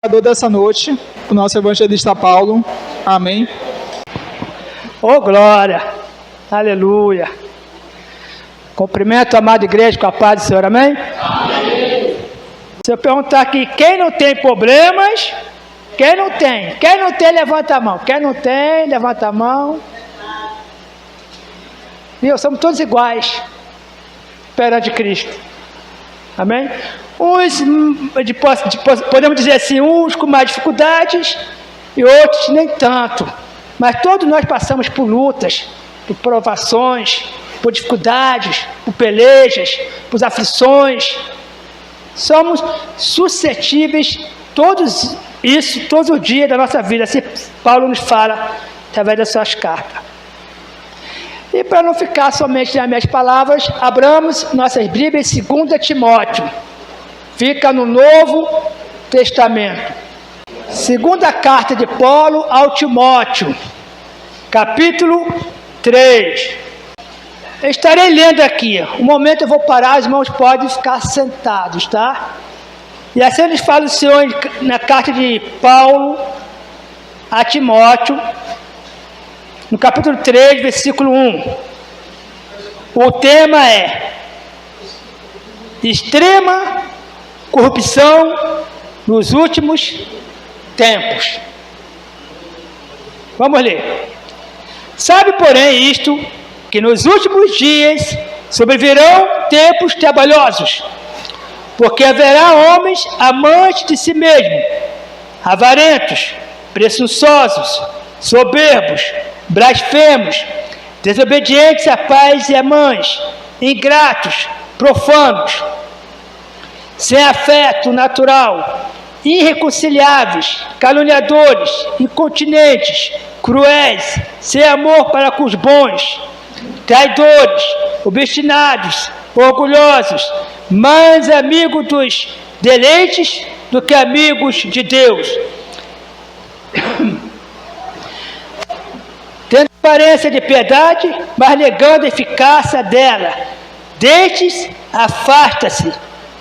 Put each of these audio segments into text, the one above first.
Dessa noite, o nosso evangelista Paulo. Amém. Oh, glória! Aleluia! Cumprimento a amada igreja com a paz do Senhor, amém? Amém. Se eu perguntar aqui, quem não tem problemas? Quem não tem? Quem não tem, levanta a mão. Quem não tem, levanta a mão. Viu? Somos todos iguais perante Cristo. Amém? Uns, podemos dizer assim, uns com mais dificuldades e outros nem tanto. Mas todos nós passamos por lutas, por provações, por dificuldades, por pelejas, por aflições. Somos suscetíveis todos os dias da nossa vida. Assim Paulo nos fala através das suas cartas. E para não ficar somente nas minhas palavras, abramos nossas Bíblias em 2 Timóteo. Fica no Novo Testamento. Segunda carta de Paulo ao Timóteo, capítulo 3. Eu estarei lendo aqui. Um momento eu vou parar, os irmãos podem ficar sentados, tá? E assim nos fala o Senhor na carta de Paulo a Timóteo, no capítulo 3, versículo 1. O tema é extrema corrupção nos últimos tempos. Vamos ler. Sabe, porém, isto, que nos últimos dias sobrevirão tempos trabalhosos, porque haverá homens amantes de si mesmos, avarentos, presunçosos, soberbos, blasfemos, desobedientes a pais e a mães, ingratos, profanos, sem afeto natural, irreconciliáveis, caluniadores, incontinentes, cruéis, sem amor para com os bons, traidores, obstinados, orgulhosos, mais amigos dos deleites do que amigos de Deus, tendo aparência de piedade, mas negando a eficácia dela. Destes afasta-se,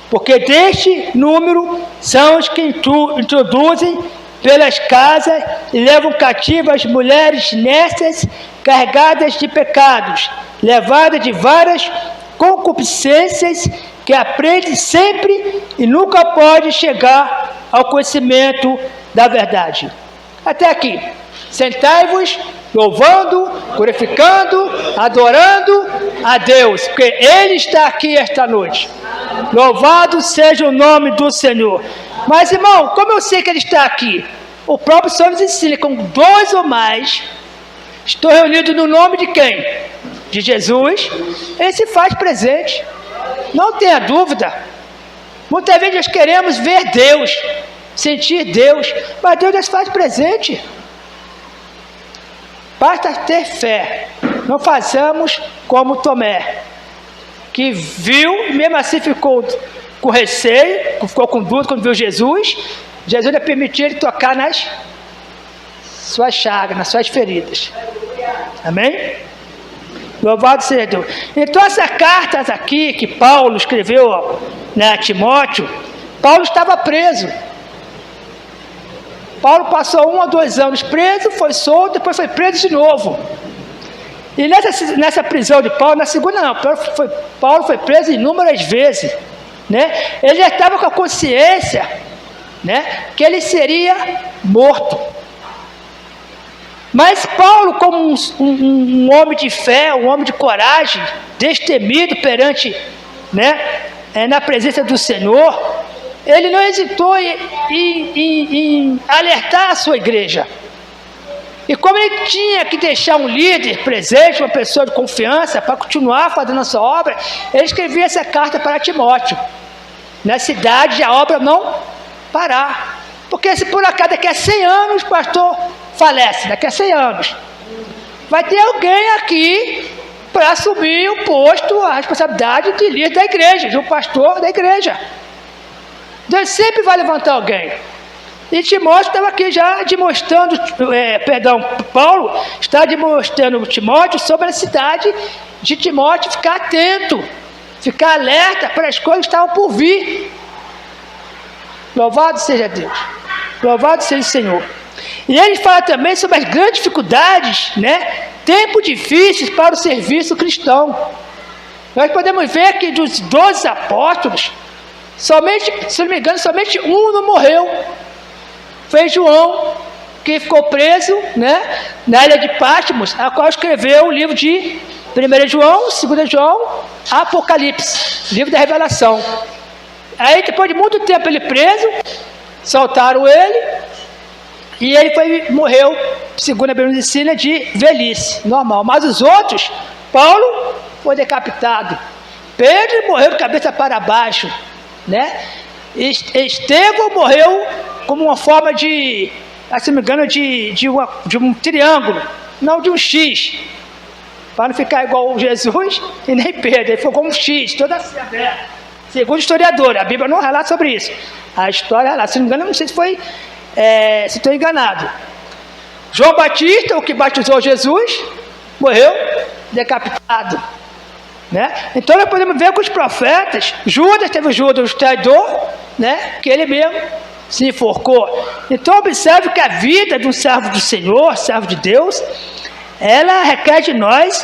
porque deste número são os que introduzem pelas casas e levam cativas mulheres nestas, carregadas de pecados, levadas de várias concupiscências, que aprendem sempre e nunca pode chegar ao conhecimento da verdade. Até aqui. Sentai-vos, louvando, glorificando, adorando a Deus, porque Ele está aqui esta noite. Louvado seja o nome do Senhor. Mas, irmão, como eu sei que Ele está aqui? O próprio Senhor nos ensina, com 2 ou mais, estou reunido no nome de quem? De Jesus. Ele se faz presente. Não tenha dúvida. Muitas vezes nós queremos ver Deus, sentir Deus, mas Deus nos faz presente. Basta ter fé. Não façamos como Tomé, que viu e mesmo assim ficou com receio, ficou com dúvida quando viu Jesus. Jesus ia permitir ele tocar nas suas chagas, nas suas feridas. Amém? Louvado seja Deus. Então essas cartas aqui que Paulo escreveu a Timóteo, Paulo estava preso. Paulo passou 1 ou 2 anos preso, foi solto, depois foi preso de novo. E nessa prisão de Paulo, na segunda não, Paulo foi preso inúmeras vezes, né? Ele já estava com a consciência, né, que ele seria morto. Mas Paulo, como um homem de fé, um homem de coragem, destemido perante, né, na presença do Senhor, ele não hesitou em alertar a sua igreja. E como ele tinha que deixar um líder presente, uma pessoa de confiança, para continuar fazendo a sua obra, ele escrevia essa carta para Timóteo. Na cidade, a obra não parar. Porque se por acaso daqui a 100 anos o pastor falece, daqui a 100 anos, vai ter alguém aqui para assumir o posto, a responsabilidade de líder da igreja, de um pastor da igreja. Deus sempre vai levantar alguém. E Timóteo estava aqui já demonstrando, Paulo está demonstrando Timóteo sobre a necessidade de Timóteo ficar atento, ficar alerta para as coisas que estavam por vir. Louvado seja Deus. Louvado seja o Senhor. E ele fala também sobre as grandes dificuldades, né? Tempos difíceis para o serviço cristão. Nós podemos ver que dos 12 apóstolos, somente, se não me engano, somente um não morreu. Foi João, que ficou preso, né, na ilha de Patmos, a qual escreveu o livro de 1 João, 2 João, Apocalipse, livro da Revelação. Aí, depois de muito tempo ele preso, soltaram ele, e ele morreu, segundo a Bíblia ensina, de velhice, normal. Mas os outros, Paulo foi decapitado, Pedro morreu de cabeça para baixo, né? Estevão morreu como uma forma de, se não me engano, de um triângulo, não de um X, para não ficar igual Jesus e nem Pedro. Ele ficou como um X, toda assim aberta. Segundo o historiador, a Bíblia não relata sobre isso. A história relata, se não me engano, não sei se foi, se estou enganado. João Batista, o que batizou Jesus, morreu decapitado, né? Então nós podemos ver com os profetas, Judas, teve o Judas, o traidor, né? Que ele mesmo se enforcou. Então observe que a vida de um servo do Senhor, servo de Deus, ela requer de nós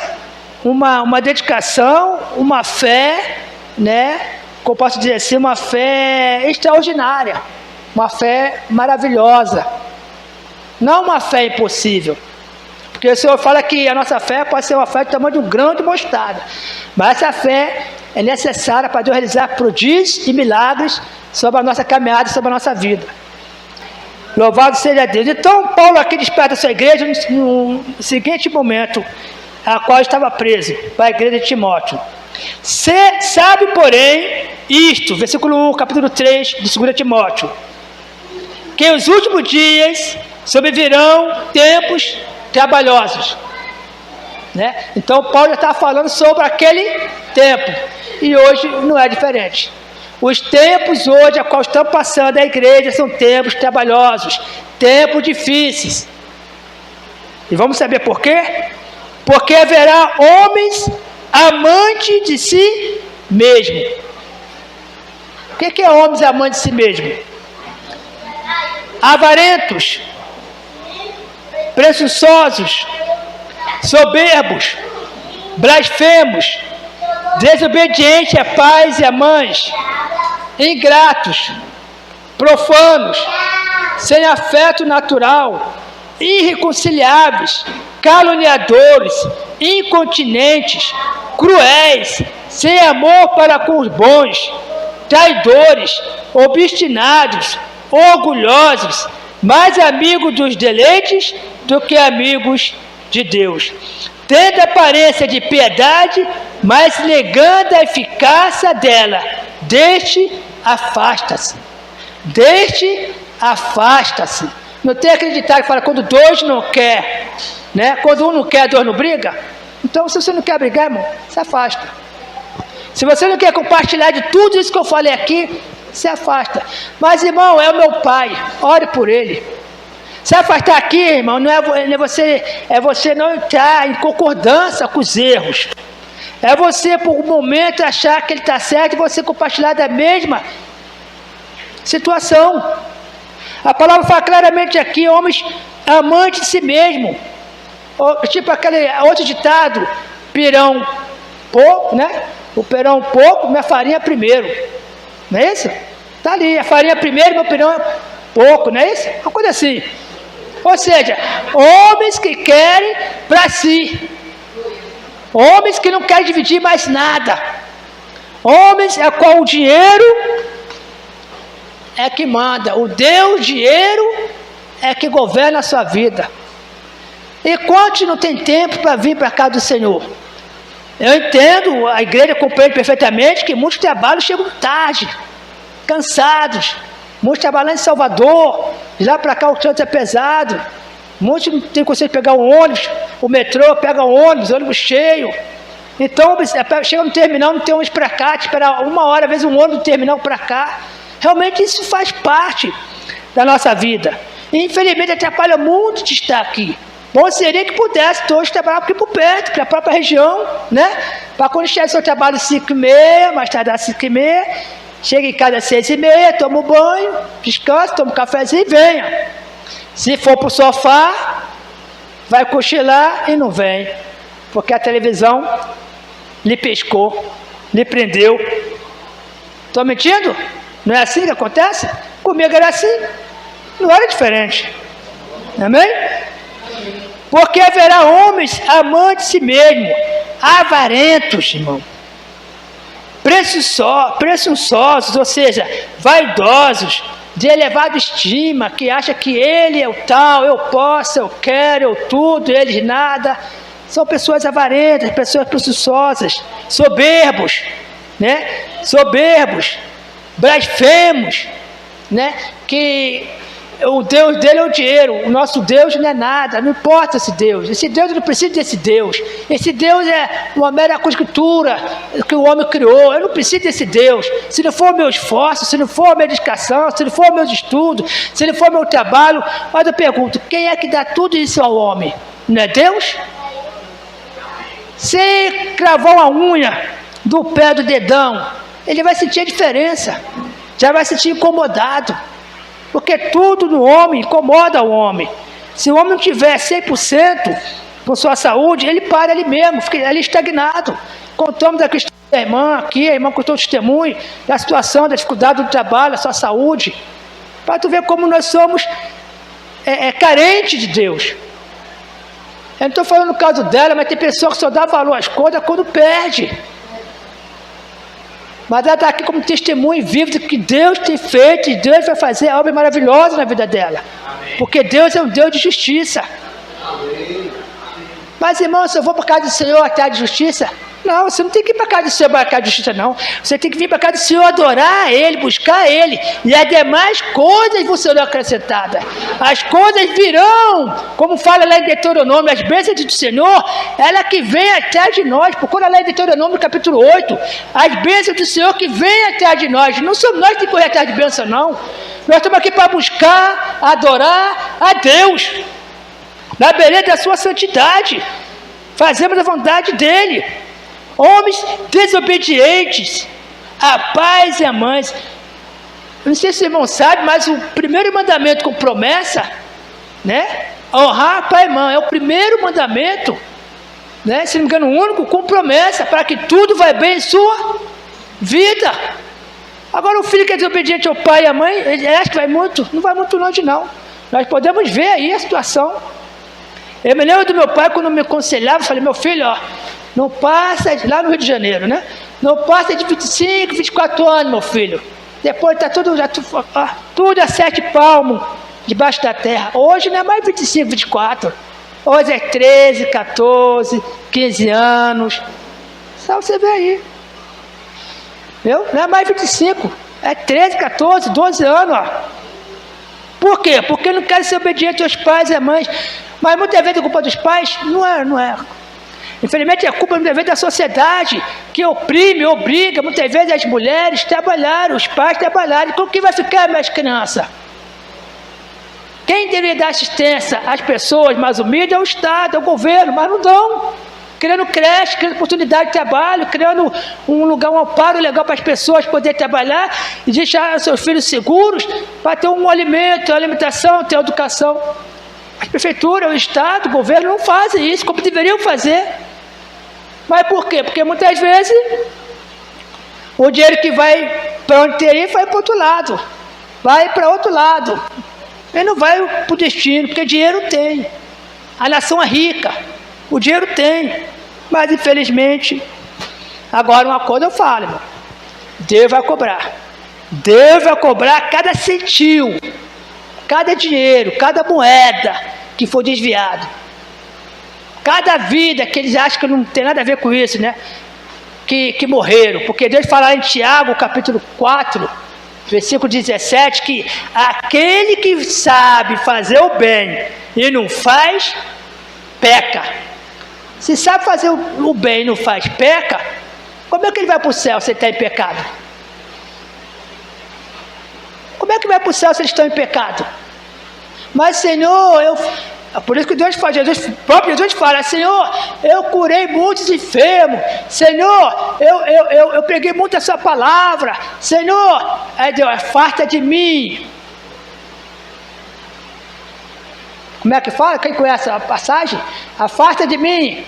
uma dedicação, uma fé, né? Como posso dizer assim, uma fé extraordinária, uma fé maravilhosa, não uma fé impossível. Porque o Senhor fala que a nossa fé pode ser uma fé do tamanho de um grão de mostarda, mas essa fé é necessária para Deus realizar prodígios e milagres sobre a nossa caminhada, sobre a nossa vida. Louvado seja Deus. Então Paulo aqui desperta a sua igreja no seguinte momento, a qual estava preso, para a igreja de Timóteo. Sabe, porém, isto, versículo 1, capítulo 3 de 2 Timóteo, que os últimos dias sobrevirão tempos trabalhosos, né? Então Paulo já está falando sobre aquele tempo, e hoje não é diferente. Os tempos hoje a qual estão passando a igreja são tempos trabalhosos, tempos difíceis. E vamos saber por quê? Porque haverá homens amantes de si mesmo. O que é homens amantes de si mesmo? Avarentos, presunçosos, soberbos, blasfemos, desobedientes a pais e a mães, ingratos, profanos, sem afeto natural, irreconciliáveis, caluniadores, incontinentes, cruéis, sem amor para com os bons, traidores, obstinados, orgulhosos, mais amigos dos deleites do que amigos de Deus, tendo aparência de piedade, mas negando a eficácia dela. Deste afasta-se. Deste afasta-se. Não tem aquele ditado que fala, quando dois não quer, né? Quando um não quer, dois não briga. Então, se você não quer brigar, irmão, se afasta. Se você não quer compartilhar de tudo isso que eu falei aqui, se afasta. Mas, irmão, é o meu pai, ore por ele. Se afastar aqui, irmão, não é você não entrar em concordância com os erros. É você, por um momento, achar que ele está certo e você compartilhar da mesma situação. A palavra fala claramente aqui, homens amantes de si mesmo. Tipo aquele outro ditado, pirão pouco, né? O pirão pouco, minha farinha primeiro. Não é isso? Está ali, a farinha primeiro, meu pirão pouco, não é isso? Uma coisa assim. Ou seja, homens que querem para si. Homens que não querem dividir mais nada. Homens a qual o dinheiro é que manda. O Deus dinheiro é que governa a sua vida. E quantos não tem tempo para vir para a casa do Senhor? Eu entendo, a igreja compreende perfeitamente que muitos trabalhos chegam tarde, cansados. Muitos trabalhando em Salvador, de lá para cá o trânsito é pesado. Muitos não têm condições de pegar um ônibus, o metrô pega um ônibus cheio. Então, chega no terminal, não tem ônibus para cá, espera 1 hora, às vezes um ônibus do terminal para cá. Realmente isso faz parte da nossa vida. E infelizmente atrapalha muito de estar aqui. Bom seria que pudesse todos trabalhar aqui por perto, para a própria região, né? Para quando chegar o seu trabalho às 5h30, mais tarde às 5h30, Chega em casa às 6h30, toma um banho, descansa, toma um cafezinho e venha. Se for pro sofá, vai cochilar e não vem. Porque a televisão lhe pescou, lhe prendeu. Estou mentindo? Não é assim que acontece? Comigo era assim. Não era diferente. Amém? Porque haverá homens amantes de si mesmo, avarentos, irmão. Presunçosos, ou seja, vaidosos, de elevada estima, que acha que ele é o tal, eu posso, eu quero, eu tudo, eles nada. São pessoas avarentas, pessoas presunçosas, soberbos, né? Soberbos, blasfemos, né? Que o Deus dele é o dinheiro, o nosso Deus não é nada, não importa esse Deus não precisa desse Deus, esse Deus é uma mera conjuntura que o homem criou, eu não preciso desse Deus, se não for o meu esforço, se não for a minha dedicação, se não for meus estudos, se não for meu trabalho. Mas eu pergunto, quem é que dá tudo isso ao homem? Não é Deus? Se cravou a unha do pé do dedão, ele vai sentir a diferença, já vai sentir incomodado, porque tudo no homem incomoda o homem. Se o homem não tiver 100% com sua saúde, ele para ali mesmo, fica ali estagnado. Contamos da questão da irmã aqui, a irmã contou o testemunho da situação, da dificuldade do trabalho, da sua saúde, para tu ver como nós somos carentes de Deus. Eu não estou falando no caso dela, mas tem pessoa que só dá valor às coisas quando perde. Mas ela está aqui como testemunho vivo de que Deus tem feito e Deus vai fazer obra maravilhosa na vida dela. Amém. Porque Deus é um Deus de justiça. Amém. Mas, irmão, se eu vou para a casa do Senhor até de justiça? Não, você não tem que ir para a casa do Senhor para a casa de justiça, não. Você tem que vir para a casa do Senhor adorar Ele, buscar Ele. E as demais coisas vão ser acrescentadas. As coisas virão, como fala lá em Deuteronômio, as bênçãos do Senhor, ela que vem atrás de nós. Procura lá em Deuteronômio capítulo 8. As bênçãos do Senhor que vem atrás de nós. Não somos nós que correr atrás de bênção, não. Nós estamos aqui para buscar, adorar a Deus. Na beleza da sua santidade. Fazemos a vontade dEle. Homens desobedientes a pais e a mães. Não sei se o irmão sabe, mas o primeiro mandamento com promessa, né? Honrar pai e mãe. É o primeiro mandamento, né? Se não me engano, o único com promessa, para que tudo vai bem em sua vida. Agora o filho que é desobediente ao pai e à mãe, ele acha que vai muito? Não vai muito longe, não. Nós podemos ver aí a situação. Eu me lembro do meu pai, quando me aconselhava, eu falei, meu filho, ó, não passa, lá no Rio de Janeiro, né? Não passa de 25, 24 anos, meu filho. Depois está tudo a 7 palmos debaixo da terra. Hoje não é mais 25, 24. Hoje é 13, 14, 15 anos. Só você ver aí. Viu? Não é mais 25. É 13, 14, 12 anos, ó. Por quê? Porque não querem ser obedientes aos pais e às mães. Mas muitas vezes a culpa dos pais não é. Infelizmente é culpa muitas vezes da sociedade, que oprime, obriga muitas vezes as mulheres a trabalharem, os pais a trabalharem. Com quem vai ficar minhas crianças? Quem deveria dar assistência às pessoas mais humildes é o Estado, é o governo, mas não dão. Criando creche, criando oportunidade de trabalho, criando um lugar, um amparo legal para as pessoas poderem trabalhar e deixar seus filhos seguros para ter um alimento, alimentação, ter educação. As prefeituras, o Estado, o governo não fazem isso como deveriam fazer. Mas por quê? Porque muitas vezes o dinheiro que vai para onde teria vai para outro lado. Vai para outro lado. Ele não vai para o destino, porque dinheiro tem. A nação é rica. O dinheiro tem. Mas infelizmente, agora uma coisa eu falo, irmão. Deus vai cobrar. Deus vai cobrar cada centil, cada dinheiro, cada moeda que for desviado. Cada vida que eles acham que não tem nada a ver com isso, né? Que morreram. Porque Deus fala em Tiago, capítulo 4, versículo 17, que aquele que sabe fazer o bem e não faz, peca. Se sabe fazer o bem e não faz, peca, como é que ele vai para o céu se ele está em pecado? Como é que vai para o céu se eles estão em pecado? Mas, Senhor, Por isso que Deus fala, o próprio Jesus fala, Senhor, eu curei muitos enfermos, Senhor, eu preguei muito a sua palavra, Senhor, aí Deus, afasta de mim. Como é que fala? Quem conhece a passagem? Afasta de mim,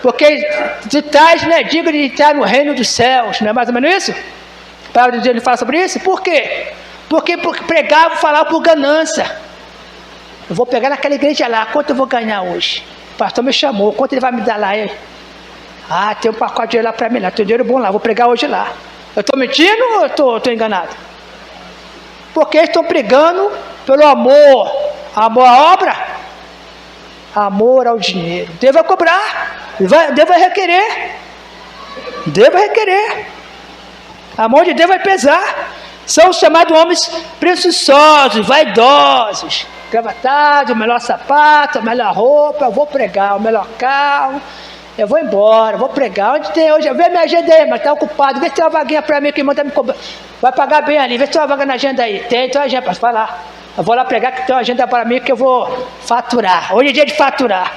porque tu estás, né, digno de entrar no reino dos céus, não é mais ou menos isso? A palavra de Deus fala sobre isso? Por quê? Porque pregava e falava por ganância. Eu vou pegar naquela igreja lá, quanto eu vou ganhar hoje? O pastor me chamou, quanto ele vai me dar lá? Tem um pacote de dinheiro lá para mim, lá, tem dinheiro bom lá, vou pregar hoje lá. Eu estou mentindo ou estou enganado? Porque eles estão pregando pelo amor. Amor à obra? Amor ao dinheiro. Deus vai cobrar, Deus vai requerer. Deus vai requerer. A mão de Deus vai pesar. São chamados homens presunçosos, vaidosos, gravatados, o melhor sapato, a melhor roupa, eu vou pregar, o melhor carro, eu vou embora, vou pregar. Onde tem hoje? Vê minha agenda aí, mas está ocupado, vê se tem uma vaguinha para mim que manda me cobrar. Vai pagar bem ali, vê se tem uma vaga na agenda aí. Tem uma agenda, vai lá. Eu vou lá pregar que tem uma agenda para mim que eu vou faturar. Hoje é dia de faturar.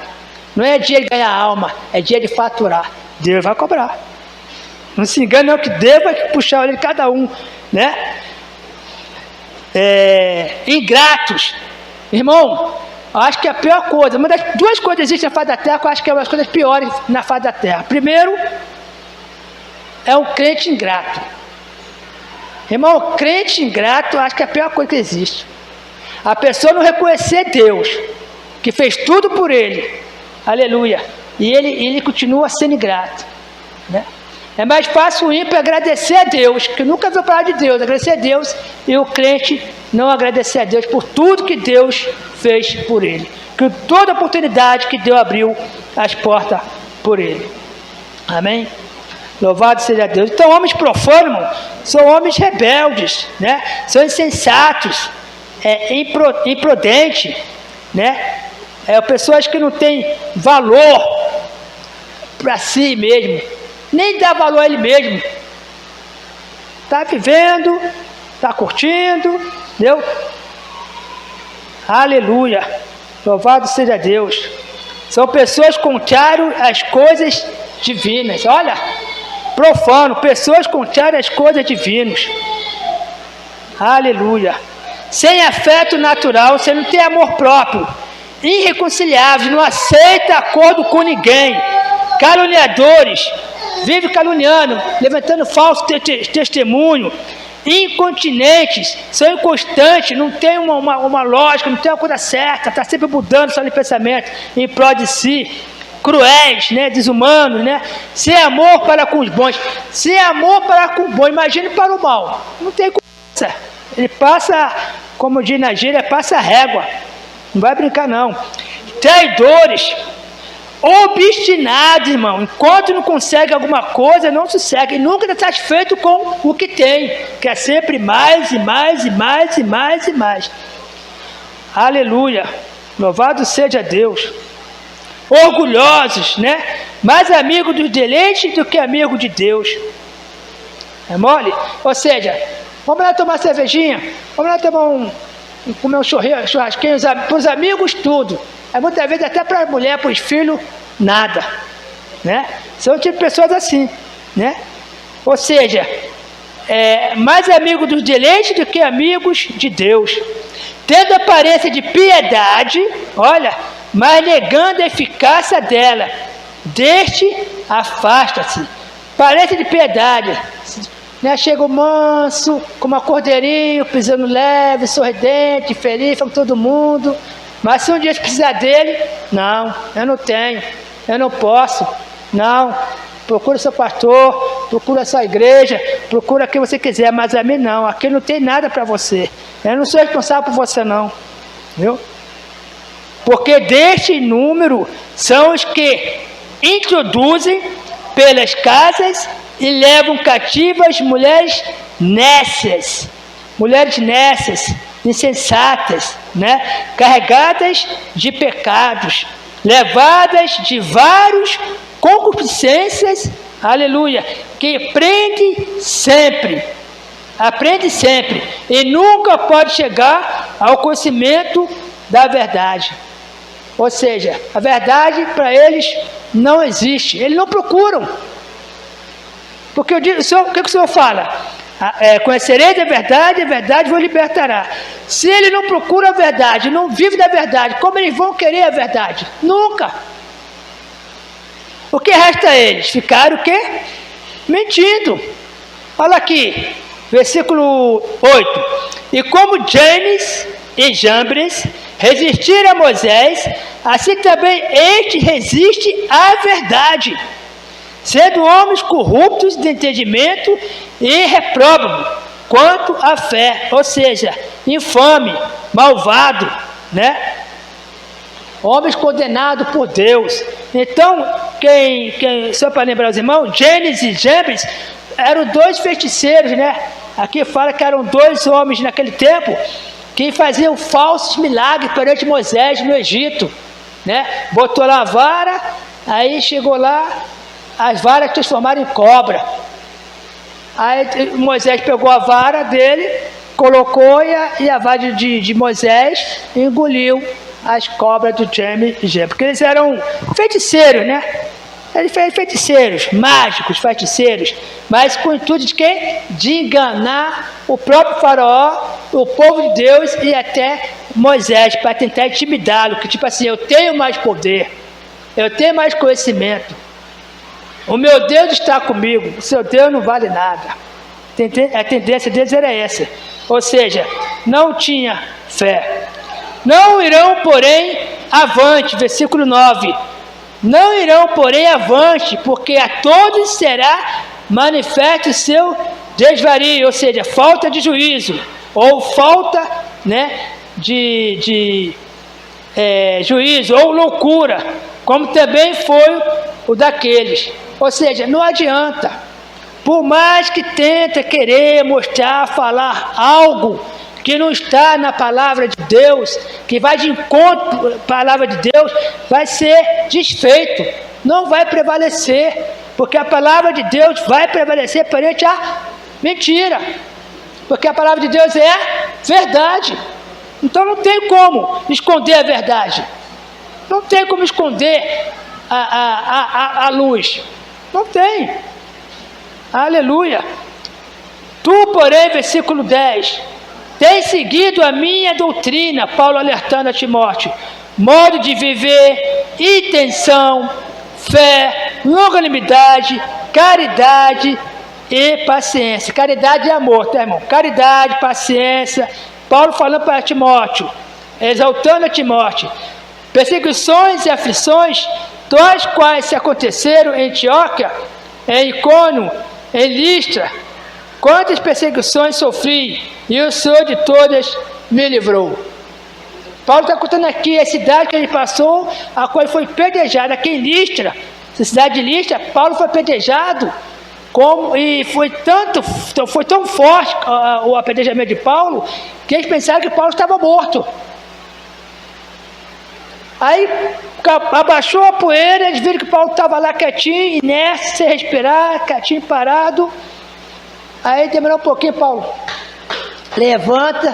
Não é dia de ganhar alma, é dia de faturar. Deus vai cobrar. Não se engane não, que Deus vai puxar a orelha de cada um, né? Ingratos. Irmão, eu acho que a pior coisa, uma das duas coisas existem na face da terra, que eu acho que é uma das coisas piores na face da terra. Primeiro, é um crente ingrato. Irmão, crente ingrato, eu acho que é a pior coisa que existe. A pessoa não reconhecer Deus, que fez tudo por ele, aleluia, e ele continua sendo ingrato, né? É mais fácil o ímpio agradecer a Deus, que nunca viu falar de Deus, agradecer a Deus, e o crente não agradecer a Deus por tudo que Deus fez por ele, por toda a oportunidade que Deus abriu as portas por ele. Amém? Louvado seja Deus. Então, homens profanos são homens rebeldes, né? São insensatos, imprudentes, né? Pessoas que não têm valor para si mesmo, nem dá valor a ele mesmo. Está vivendo, está curtindo, entendeu? Aleluia, louvado seja Deus. São pessoas contrárias às coisas divinas. Olha, profano, pessoas contrárias às coisas divinas. Aleluia. Sem afeto natural, você não tem amor próprio, irreconciliáveis, não aceita acordo com ninguém, caluniadores, vive caluniando, levantando falso testemunho, incontinentes, são inconstantes, não tem uma lógica, não tem uma coisa certa, está sempre mudando só de pensamento em prol de si, cruéis, né, desumanos, né, sem amor para com os bons, sem amor para com o bom, imagine para o mal, não tem coisa, ele passa, como diz na gíria, passa a régua, não vai brincar não, traidores, obstinado, irmão, enquanto não consegue alguma coisa, não sossega, e nunca está satisfeito com o que tem, quer sempre mais e mais e mais e mais e mais. Aleluia, louvado seja Deus. Orgulhosos, né? Mais amigo dos deleites do que amigo de Deus. É mole? Ou seja, vamos lá tomar cervejinha, vamos lá tomar comer um churrasquinho, para os amigos tudo. Muitas vezes até para a mulher, para os filhos, nada, né? São tipo de pessoas assim, né? Ou seja, mais amigos dos deleites do que amigos de Deus, tendo aparência de piedade, olha, mas negando a eficácia dela, deste afasta-se. Aparência de piedade, né? Chega o manso, como um cordeirinho, pisando leve, sorridente, feliz, com todo mundo. Mas se um dia precisar dele, não, eu não tenho, eu não posso, não. Procura seu pastor, procura sua igreja, procura quem você quiser, mas a mim não, aqui não tem nada para você. Eu não sou responsável por você não, viu? Porque deste número são os que introduzem pelas casas e levam cativas mulheres nécias, insensatas, né? Carregadas de pecados, levadas de vários concupiscências, aleluia, que aprende sempre e nunca pode chegar ao conhecimento da verdade. Ou seja, a verdade para eles não existe. Eles não procuram. Porque o que o Senhor fala? Conhecereis a verdade vos libertará. Se ele não procura a verdade, não vive da verdade, como eles vão querer a verdade? Nunca. O que resta a eles? Ficar o quê? Mentindo. Olha aqui, versículo 8. E como Janes e Jambres resistiram a Moisés, assim também este resiste à verdade, sendo homens corruptos de entendimento e repróbamos quanto à fé, ou seja, infame, malvado, né? Homens condenados por Deus. Então, só para lembrar os irmãos, Janes e Jambres eram dois feiticeiros, né? Aqui fala que eram dois homens naquele tempo que faziam falsos milagres perante Moisés no Egito, né? Botou lá a vara, aí chegou lá, as varas transformaram em cobra. Aí Moisés pegou a vara dele, colocou e a vara de Moisés engoliu as cobras do James e Jambres, porque eles eram feiticeiros, né? Eles eram feiticeiros, mágicos, feiticeiros, mas com o intuito de quê? De enganar o próprio faraó, o povo de Deus e até Moisés, para tentar intimidá-lo, que tipo assim, eu tenho mais poder, eu tenho mais conhecimento, o meu Deus está comigo, o seu Deus não vale nada. A tendência deles era essa, ou seja, não tinha fé. Não irão, porém, avante, versículo 9. Não irão, porém, avante, porque a todos será manifesto o seu desvario, ou seja, falta de juízo, ou falta, né, de juízo, ou loucura, como também foi o daqueles. Ou seja, não adianta, por mais que tenta querer mostrar, falar algo que não está na palavra de Deus, que vai de encontro à palavra de Deus, vai ser desfeito, não vai prevalecer, porque a palavra de Deus vai prevalecer perante a mentira, porque a palavra de Deus é verdade. Então não tem como esconder a verdade, não tem como esconder a luz, não tem. Aleluia. Tu, porém, versículo 10, tem seguido a minha doutrina, Paulo alertando a Timóteo, modo de viver, intenção, fé, longanimidade, caridade e paciência. Caridade e amor, tá, irmão? Caridade, paciência. Paulo falando para Timóteo, exaltando a Timóteo, perseguições e aflições, das quais se aconteceram em Antioquia, em Icônio, em Listra, quantas perseguições sofri, e o Senhor de todas me livrou. Paulo está contando aqui a cidade que ele passou, a qual foi pedrejado, aqui em Listra, essa cidade de Listra, Paulo foi pedrejado, e foi tão forte o apedrejamento de Paulo, que eles pensaram que Paulo estava morto. Aí abaixou a poeira, eles viram que Paulo estava lá quietinho, inerte, sem respirar, quietinho, parado. Aí demorou um pouquinho, Paulo levanta,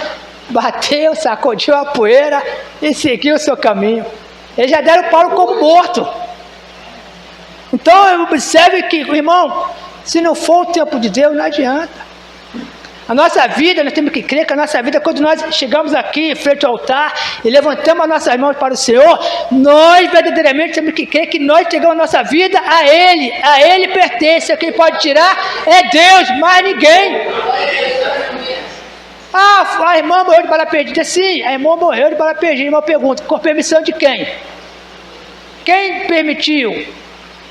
bateu, sacudiu a poeira e seguiu o seu caminho. Eles já deram Paulo como morto. Então observe que, irmão, se não for o tempo de Deus, não adianta. A nossa vida, nós temos que crer que a nossa vida, quando nós chegamos aqui em frente ao altar e levantamos as nossas mãos para o Senhor, nós verdadeiramente temos que crer que nós entregamos a nossa vida a Ele pertence, quem pode tirar é Deus, mais ninguém. A irmã morreu de bala perdida. Sim, a irmã morreu de bala perdida. Uma pergunta, com permissão de quem? Quem permitiu?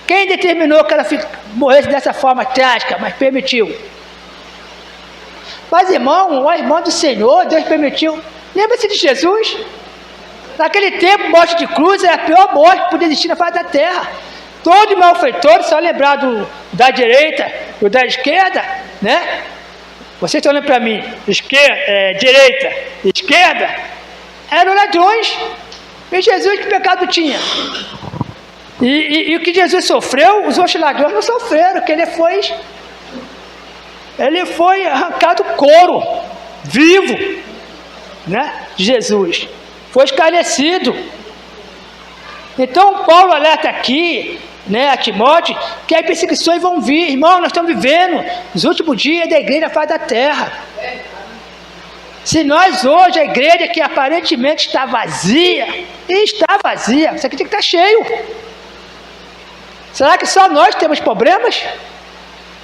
Quem determinou que ela morresse dessa forma trágica, mas permitiu? Mas irmão, a irmã do Senhor, Deus permitiu. Lembra-se de Jesus? Naquele tempo, morte de cruz era a pior morte que podia existir na face da terra. Todo malfeitor, só lembrar da direita e da esquerda, né? Vocês estão olhando para mim, direita, esquerda, eram ladrões. E Jesus, que pecado tinha? E o que Jesus sofreu, os outros ladrões não sofreram, que ele foi arrancado couro, vivo, né, de Jesus. Foi esclarecido. Então Paulo alerta aqui, né, a Timóteo, que as perseguições vão vir. Irmão, nós estamos vivendo os últimos dias da igreja face da terra. Se nós hoje, a igreja que aparentemente está vazia, e está vazia, isso aqui tem que estar cheio. Será que só nós temos problemas?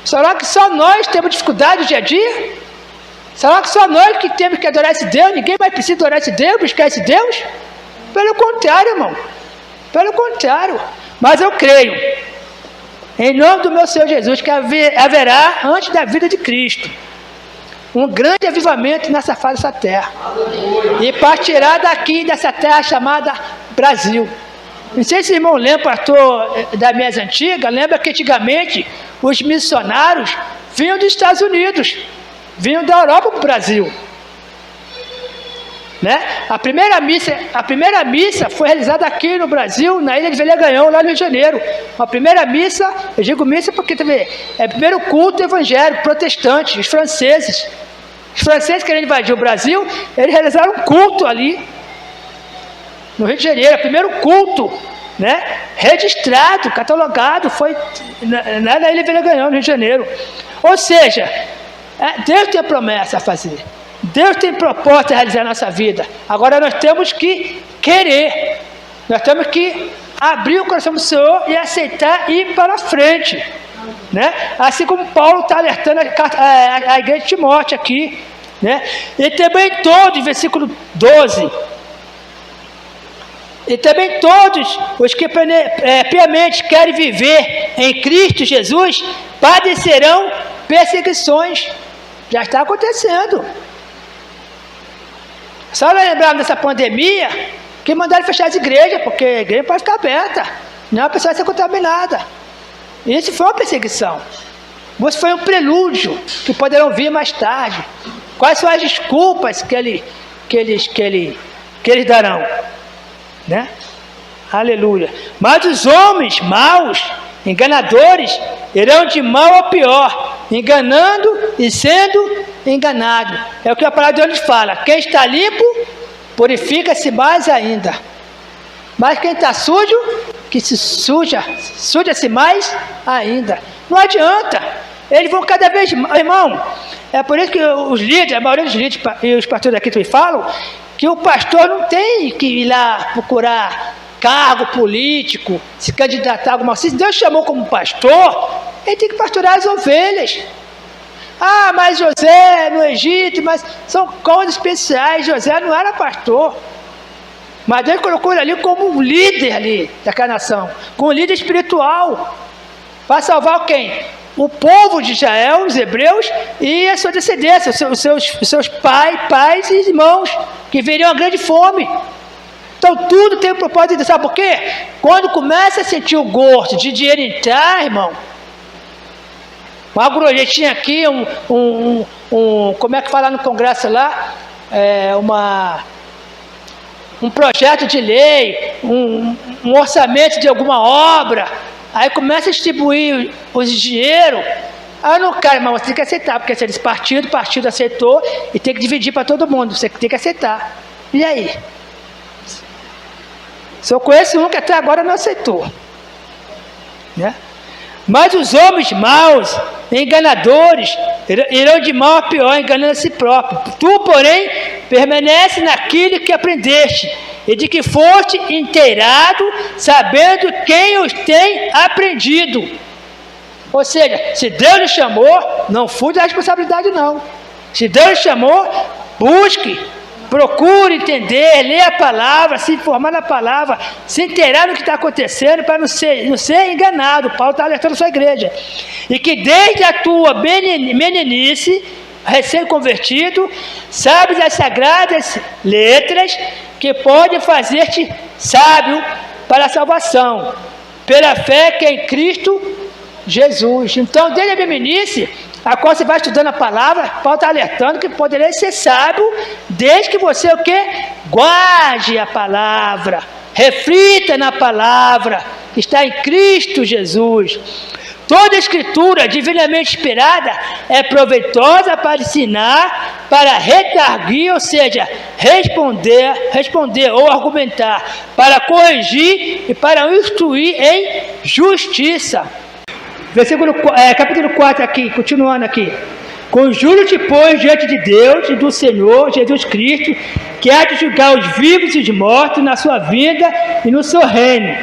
Será que só nós temos dificuldade no dia a dia? Será que só nós que temos que adorar esse Deus? Ninguém mais precisa adorar esse Deus, buscar esse Deus? Pelo contrário, irmão. Pelo contrário. Mas eu creio, em nome do meu Senhor Jesus, que haverá, antes da vida de Cristo, um grande avivamento nessa face dessa terra. E partirá daqui, dessa terra chamada Brasil. Não sei se o irmão lembra, pastor da minhas antigas, lembra que antigamente os missionários vinham dos Estados Unidos, vinham da Europa para o Brasil. Né? A primeira missa foi realizada aqui no Brasil, na ilha de Velha-Ganhão, lá no Rio de Janeiro. A primeira missa, eu digo missa porque também é o primeiro culto evangélico protestante, os franceses. Os franceses querendo invadir o Brasil, eles realizaram um culto ali, no Rio de Janeiro, o primeiro culto, né? Registrado, catalogado, foi na ilha de Velha-Ganhão, no Rio de Janeiro. Ou seja, Deus tem promessa a fazer. Deus tem propósito a realizar a nossa vida. Agora nós temos que querer. Nós temos que abrir o coração do Senhor e aceitar e ir para frente. Né? Assim como Paulo está alertando a igreja de Timóteo aqui. Né? E também todos, versículo 12. E também todos os que piamente querem viver em Cristo Jesus padecerão perseguições. Já está acontecendo. Só lembrava dessa pandemia que mandaram fechar as igrejas, porque a igreja pode ficar aberta, não a pessoa vai ser contaminada. Isso foi uma perseguição. Isso foi um prelúdio que poderão vir mais tarde. Quais são as desculpas que eles darão? Né? Aleluia. Mas os homens maus, enganadores, irão de mal a pior, enganando e sendo enganado. É o que a palavra de Deus fala. Quem está limpo, purifica-se mais ainda. Mas quem está sujo, que se suja-se mais ainda. Não adianta. Eles vão cada vez mais, irmão. É por isso que os líderes, a maioria dos líderes e os pastores aqui também falam que o pastor não tem que ir lá procurar cargo político, se candidatar a alguma coisa. Se Deus chamou como pastor, ele tem que pastorear as ovelhas. Ah, mas José no Egito, mas são coisas especiais. José não era pastor, mas Deus colocou ele ali como um líder ali daquela nação, como um líder espiritual, para salvar quem? O povo de Israel, os hebreus e a sua descendência, os seus pais e irmãos, que veriam a grande fome. Então tudo tem um propósito de Deus. Sabe por quê? Quando começa a sentir o gosto de dinheiro entrar, irmão, uma gorjetinha aqui, como é que fala no congresso lá? Um projeto de lei, um orçamento de alguma obra, aí começa a distribuir os dinheiro. Ah, não quero, mas você tem que aceitar, porque se eles o partido aceitou e tem que dividir para todo mundo, você tem que aceitar. E aí? Se eu conheço um que até agora não aceitou, né? Mas os homens maus, enganadores, irão de mal a pior, enganando a si próprio. Tu, porém, permanece naquilo que aprendeste, e de que foste inteirado, sabendo quem os tem aprendido. Ou seja, se Deus lhe chamou, não fuja da responsabilidade não. Se Deus lhe chamou, busque, procure entender, ler a palavra, se informar na palavra, se inteirar no que está acontecendo para não ser enganado. Paulo está alertando a sua igreja. E que desde a tua meninice, recém-convertido, sabes as sagradas letras que podem fazer-te sábio para a salvação, pela fé que é em Cristo Jesus. Então, desde a meninice, a qual você vai estudando a palavra, Paulo está alertando que poderia ser sábio, desde que você o quê? Guarde a palavra, reflita na palavra, que está em Cristo Jesus. toda a escritura divinamente inspirada é proveitosa para ensinar, para redarguir, ou seja, responder ou argumentar, para corrigir e para instruir em justiça. Capítulo 4 aqui, continuando aqui. Conjuro-te, pois, diante de Deus e do Senhor Jesus Cristo, que há de julgar os vivos e os mortos na sua vinda e no seu reino,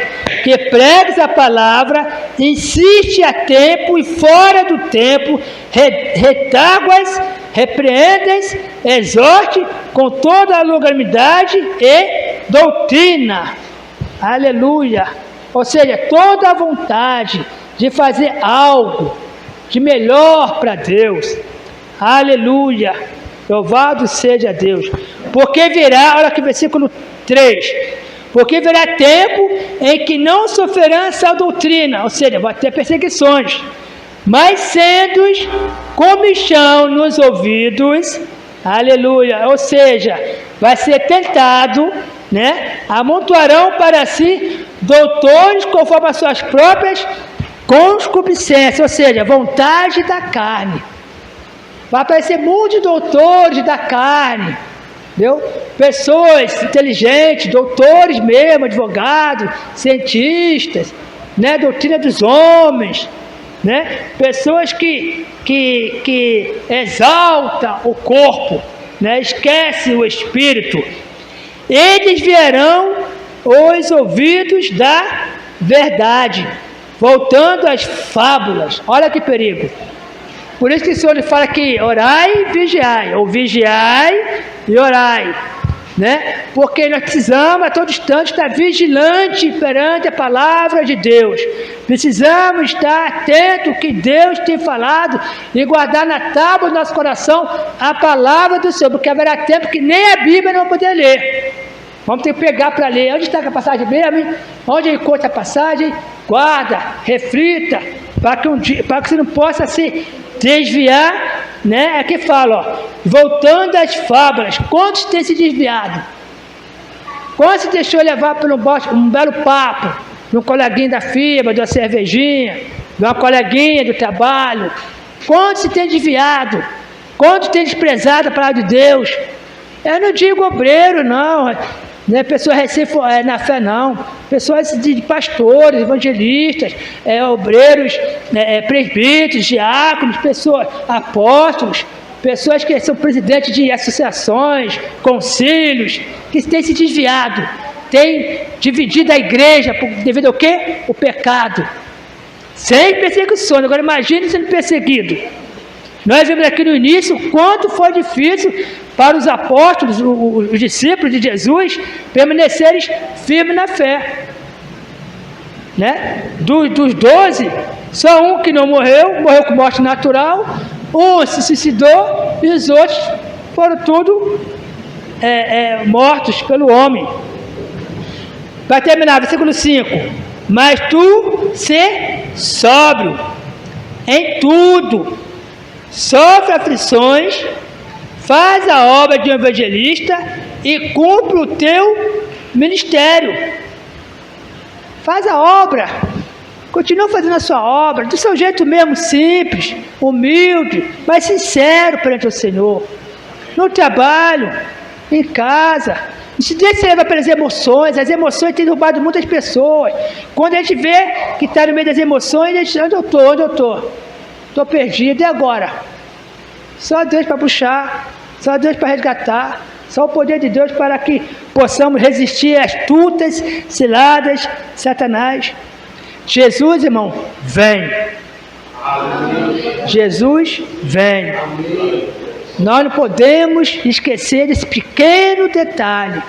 que pregues a palavra, insiste a tempo e fora do tempo, retáguas, repreendes, exorte com toda a longanimidade e doutrina. Aleluia! Ou seja, toda a vontade de fazer algo de melhor para Deus. Aleluia! Louvado seja Deus. Porque virá, olha aqui versículo 3, porque virá tempo em que não sofrerão essa doutrina, ou seja, vai ter perseguições, mas sendo comichão nos ouvidos, aleluia, ou seja, vai ser tentado, né? Amontoarão para si doutores conforme as suas próprias concupiscências, ou seja, vontade da carne. Vai aparecer muitos doutores da carne, entendeu? Pessoas inteligentes, doutores mesmo, advogados, cientistas, né? Doutrina dos homens, né? Pessoas que exaltam o corpo, né? Esquece o espírito. Eles desviarão os ouvidos da verdade, voltando às fábulas. Olha que perigo. Por isso que o Senhor fala que orai e vigiai, ou vigiai e orai, né? Porque nós precisamos a todo instante estar vigilante perante a palavra de Deus. Precisamos estar atento ao que Deus tem falado e guardar na tábua do nosso coração a palavra do Senhor, porque haverá tempo que nem a Bíblia não vai poder ler. Vamos ter que pegar para ler. Onde está a passagem mesmo? Onde encontra a passagem? Guarda, reflita, para que você não possa se desviar, né? Aqui fala, ó, voltando às fábulas. Quantos têm se desviado? Quantos se deixou levar por um belo papo, de um coleguinha da firma, de uma cervejinha, de uma coleguinha do trabalho? Quantos se têm desviado? Quantos têm desprezado a palavra de Deus? Eu não digo obreiro, não. Não é pessoas na fé, não. Pessoas de pastores, evangelistas, obreiros, presbíteros, diáconos, pessoas, apóstolos, pessoas que são presidentes de associações, concílios, que têm se desviado, têm dividido a igreja devido ao quê? O pecado. Sem perseguições. Agora imagine sendo perseguido. Nós vimos aqui no início o quanto foi difícil para os apóstolos, os discípulos de Jesus, permanecerem firmes na fé. Né? Dos 12, só um que não morreu com morte natural, um se suicidou e os outros foram tudo mortos pelo homem. Para terminar, versículo 5. Mas tu se sóbrio em tudo, sofre aflições, faz a obra de um evangelista e cumpre o teu ministério. Faz a obra, continua fazendo a sua obra, do seu jeito mesmo, simples, humilde, mas sincero perante o Senhor. No trabalho, em casa. Não se deixe levar pelas emoções. As emoções têm derrubado muitas pessoas. Quando a gente vê que está no meio das emoções, a gente, onde eu estou? Estou perdido, e agora? Só Deus para puxar, só Deus para resgatar, só o poder de Deus para que possamos resistir às astutas ciladas de Satanás. Jesus, irmão, vem. Amém. Jesus vem. Amém. Nós não podemos esquecer desse pequeno detalhe.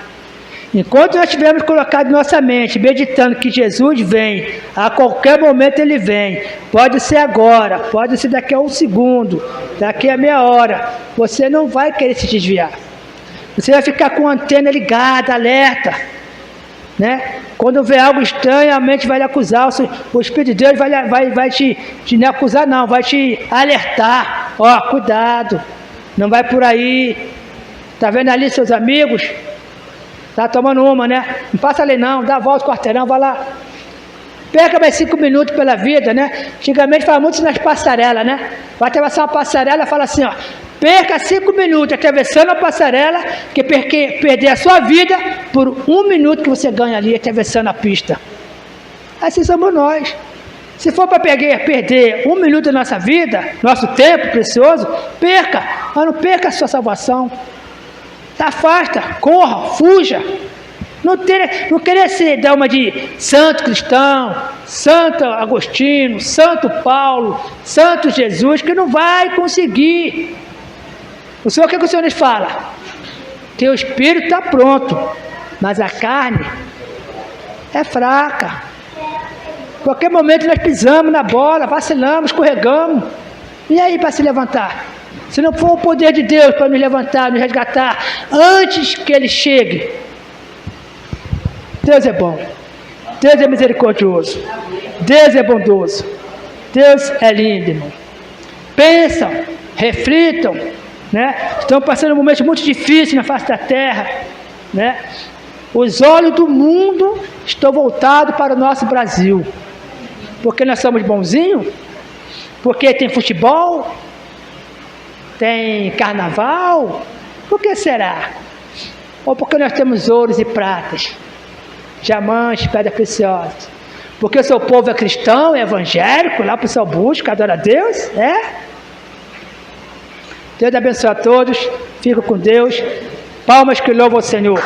Enquanto nós tivermos colocado em nossa mente, meditando que Jesus vem, a qualquer momento Ele vem, pode ser agora, pode ser daqui a um segundo, daqui a meia hora, você não vai querer se desviar. Você vai ficar com a antena ligada, alerta, né? Quando vê algo estranho, a mente vai lhe acusar, o Espírito de Deus vai te não acusar não, vai te alertar, ó, cuidado, não vai por aí, tá vendo ali seus amigos? Tá tomando uma, né? Não passa ali não, dá a volta ao quarteirão, vai lá. Perca mais 5 minutos pela vida, né? Antigamente falava muito nas passarelas, né? Vai atravessar uma passarela, fala assim, ó, perca 5 minutos atravessando a passarela, que perder a sua vida por 1 minuto que você ganha ali atravessando a pista. Assim somos nós. Se for para perder 1 minuto da nossa vida, nosso tempo precioso, perca, mas não perca a sua salvação. Se afasta, corra, fuja. Não querer se dar uma de santo cristão, santo Agostinho, santo Paulo, santo Jesus, que não vai conseguir. O Senhor, o que o Senhor nos fala? Que o espírito está pronto, mas a carne é fraca. Qualquer momento nós pisamos na bola, vacilamos, escorregamos. E aí para se levantar? Se não for o poder de Deus para nos levantar, nos resgatar, antes que Ele chegue. Deus é bom. Deus é misericordioso. Deus é bondoso. Deus é lindo, irmão. Pensam, reflitam, né? Estão passando um momento muito difícil na face da terra, né? Os olhos do mundo estão voltados para o nosso Brasil. Porque nós somos bonzinhos? Porque tem futebol? Tem carnaval? Por que será? Ou porque nós temos ouros e pratas, diamantes, pedras preciosas? Porque o seu povo é cristão, é evangélico, lá para o seu busca, adora a Deus? É? Deus abençoe a todos, fico com Deus. Palmas que louvam o Senhor.